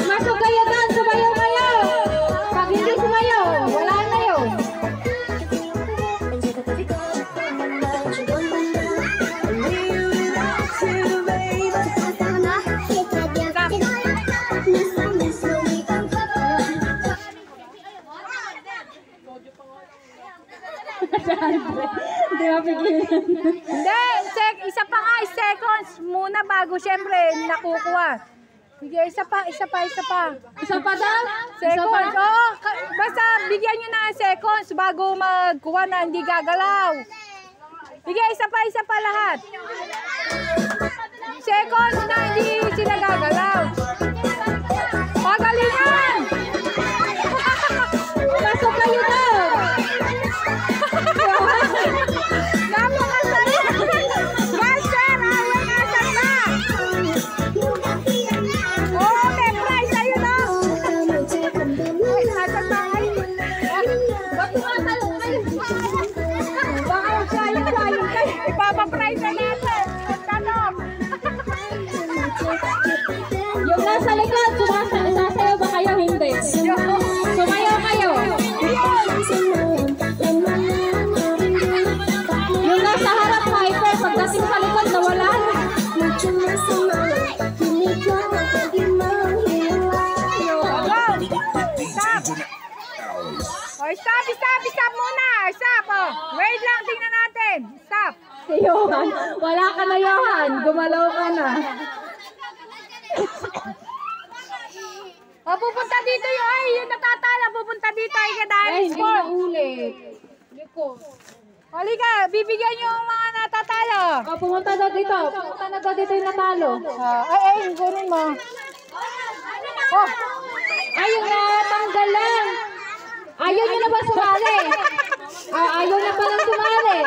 Masok kayo doon, sumayaw kayo. Pag hindi sumayaw, wala na yun. Hindi mapigilan. Hindi, isa pa nga, seconds muna bago syempre nakukuha. Sige, isa pa. Isa pa daw? Seconds, oo. Basta bigyan nyo na seconds bago magkuha na hindi gagalaw. Sige, isa pa lahat. Seconds na hindi sila gagalaw. Pagalingan! Masok kayo daw. Napakasaya! Master, away asan ba? Oo, may prize sa'yo, no? Asan ba kayo? Ba't tumatalong kayo? Baka sayang kayo. Ipapaprize na natin. Tanong. Yung nasa likod, sasayaw ba kayo? Hindi. Sumayaw kayo. Yung nasa harap, hyper. Pagdating sa likod, nawalan. Stop muna. Stop, oh. Wait lang, tingnan natin. Stop. Si Johan. Wala ka na, Johan. Gumalaw ka na. O, pupunta dito yung natatala. Pupunta dito ay Ay, kadahil hindi sport. na ulit. Halika, bibigyan nyo yung mga natatalo. O, pumunta na dito. Pumunta na dito yung natalo. Ay, kunin mo. Oh, Ay, yung natanggal lang. Ayaw nyo na ba sumali? Ayaw na palang sumali.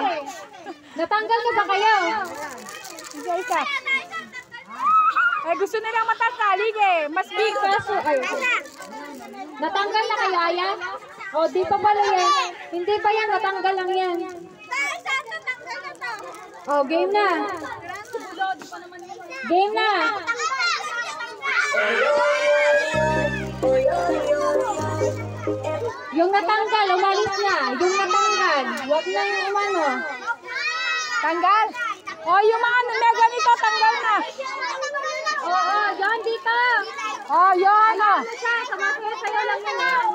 Natanggal na ba kayo? isa. Ay, gusto nilang matatalig eh. Mas big. Natanggal na kayo, Aya? O, di pa pala yan. Hindi pa yan, natanggal lang yan. O, game na. Game na. Yung natanggal, umalis na. Yung natanggal, huwag na yung umano. Tanggal. Oh, yung mga ganito, tanggal na. Oo, yan dito. Oh, yun. Oh. Sumasaya-sayo lang yan.